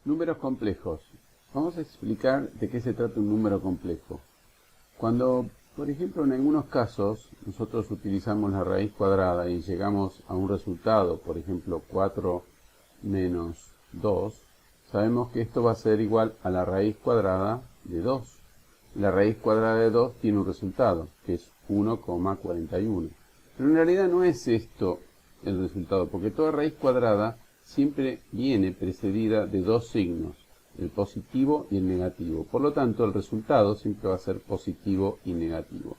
Números complejos. Vamos a explicar de qué se trata un número complejo. Cuando, por ejemplo, en algunos casos nosotros utilizamos la raíz cuadrada y llegamos a un resultado, por ejemplo 4 menos 2, sabemos que esto va a ser igual a la raíz cuadrada de 2. La raíz cuadrada de 2 tiene un resultado, que es 1,41. Pero en realidad no es esto el resultado, porque toda raíz cuadrada siempre viene precedida de dos signos, el positivo y el negativo. Por lo tanto, el resultado siempre va a ser positivo y negativo.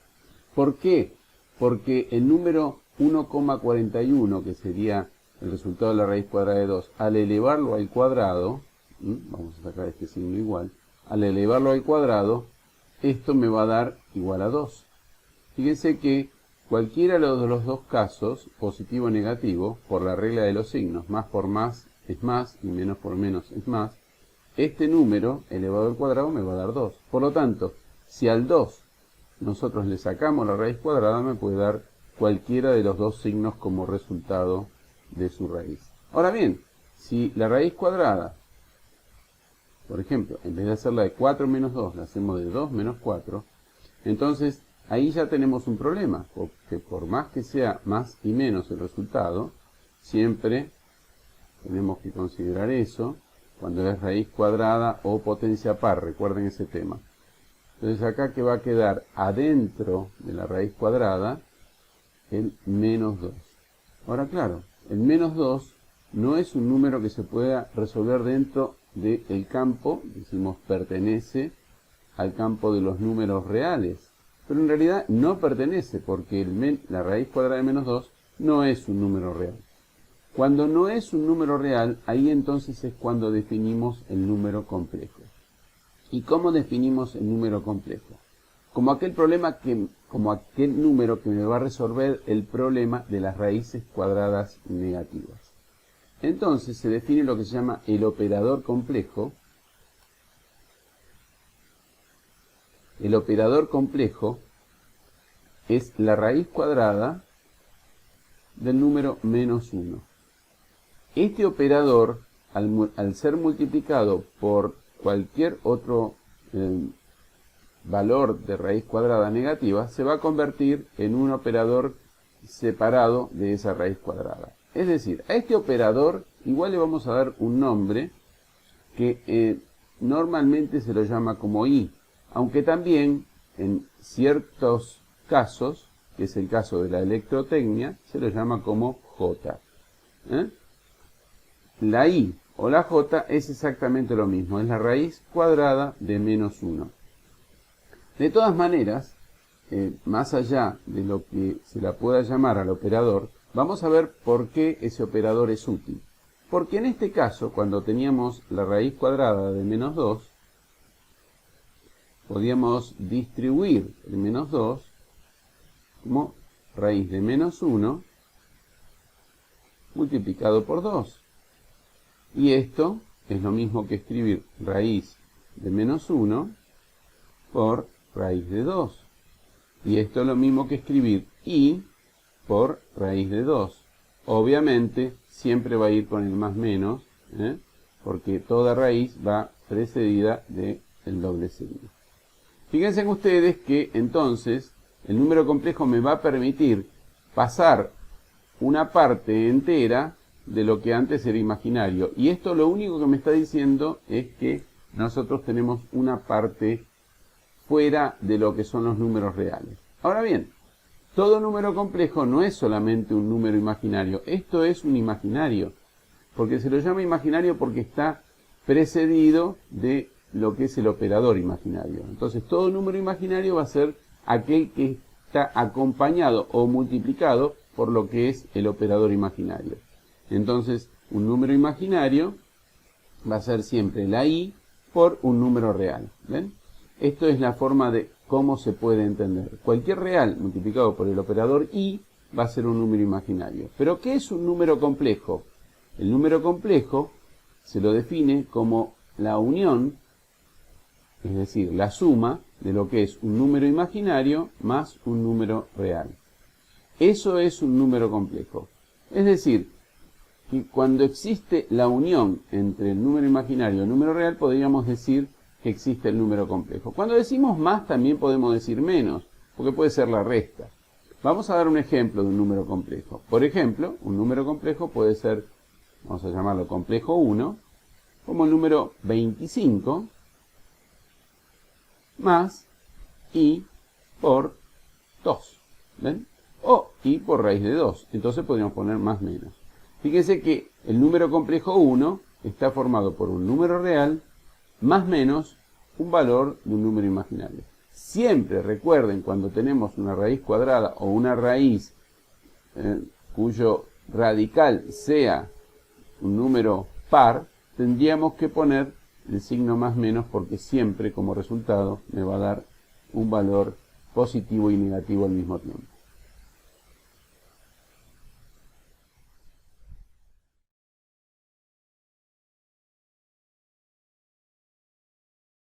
¿Por qué? Porque el número 1,41, que sería el resultado de la raíz cuadrada de 2, al elevarlo al cuadrado, vamos a sacar este signo igual, al elevarlo al cuadrado, esto me va a dar igual a 2. Fíjense que cualquiera de los dos casos, positivo o negativo, por la regla de los signos, más por más es más y menos por menos es más, este número elevado al cuadrado me va a dar 2. Por lo tanto, si al 2 nosotros le sacamos la raíz cuadrada, me puede dar cualquiera de los dos signos como resultado de su raíz. Ahora bien, si la raíz cuadrada, por ejemplo, en vez de hacerla de 4 menos 2, la hacemos de 2 menos 4, entonces ahí ya tenemos un problema, porque por más que sea más y menos el resultado, siempre tenemos que considerar eso cuando es raíz cuadrada o potencia par, recuerden ese tema. Entonces acá que va a quedar adentro de la raíz cuadrada el menos 2. Ahora claro, el menos 2 no es un número que se pueda resolver dentro del campo, decimos pertenece al campo de los números reales. Pero en realidad no pertenece porque la raíz cuadrada de menos 2 no es un número real. Cuando no es un número real, ahí entonces es cuando definimos el número complejo. ¿Y cómo definimos el número complejo? Como aquel número que me va a resolver el problema de las raíces cuadradas negativas. Entonces se define lo que se llama el operador complejo. El operador complejo es la raíz cuadrada del número menos 1. Este operador, al ser multiplicado por cualquier otro valor de raíz cuadrada negativa, se va a convertir en un operador separado de esa raíz cuadrada. Es decir, a este operador igual le vamos a dar un nombre que normalmente se lo llama como i, aunque también en ciertos casos, que es el caso de la electrotecnia, se lo llama como j. La i o la j es exactamente lo mismo, es la raíz cuadrada de menos 1. De todas maneras, más allá de lo que se la pueda llamar al operador, vamos a ver por qué ese operador es útil. Porque en este caso, cuando teníamos la raíz cuadrada de menos 2, podíamos distribuir el menos 2 como raíz de menos 1 multiplicado por 2. Y esto es lo mismo que escribir raíz de menos 1 por raíz de 2. Y esto es lo mismo que escribir i por raíz de 2. Obviamente siempre va a ir con el más menos, porque toda raíz va precedida del doble signo. Fíjense ustedes que entonces el número complejo me va a permitir pasar una parte entera de lo que antes era imaginario. Y esto lo único que me está diciendo es que nosotros tenemos una parte fuera de lo que son los números reales. Ahora bien, todo número complejo no es solamente un número imaginario. Esto es un imaginario, porque se lo llama imaginario porque está precedido de lo que es el operador imaginario. Entonces todo número imaginario va a ser aquel que está acompañado o multiplicado por lo que es el operador imaginario. Entonces un número imaginario va a ser siempre la i por un número real. ¿Ven? Esto es la forma de cómo se puede entender. Cualquier real multiplicado por el operador i va a ser un número imaginario. ¿Pero qué es un número complejo? El número complejo se lo define como la unión, es decir, la suma de lo que es un número imaginario más un número real. Eso es un número complejo. Es decir, que cuando existe la unión entre el número imaginario y el número real, podríamos decir que existe el número complejo. Cuando decimos más, también podemos decir menos, porque puede ser la resta. Vamos a dar un ejemplo de un número complejo. Por ejemplo, un número complejo puede ser, vamos a llamarlo complejo 1, como el número 25 más i por 2. ¿Ven? O i por raíz de 2. Entonces podríamos poner más menos. Fíjense que el número complejo 1 está formado por un número real más menos un valor de un número imaginario. Siempre recuerden, cuando tenemos una raíz cuadrada o una raíz cuyo radical sea un número par, tendríamos que poner el signo más menos, porque siempre como resultado me va a dar un valor positivo y negativo al mismo tiempo.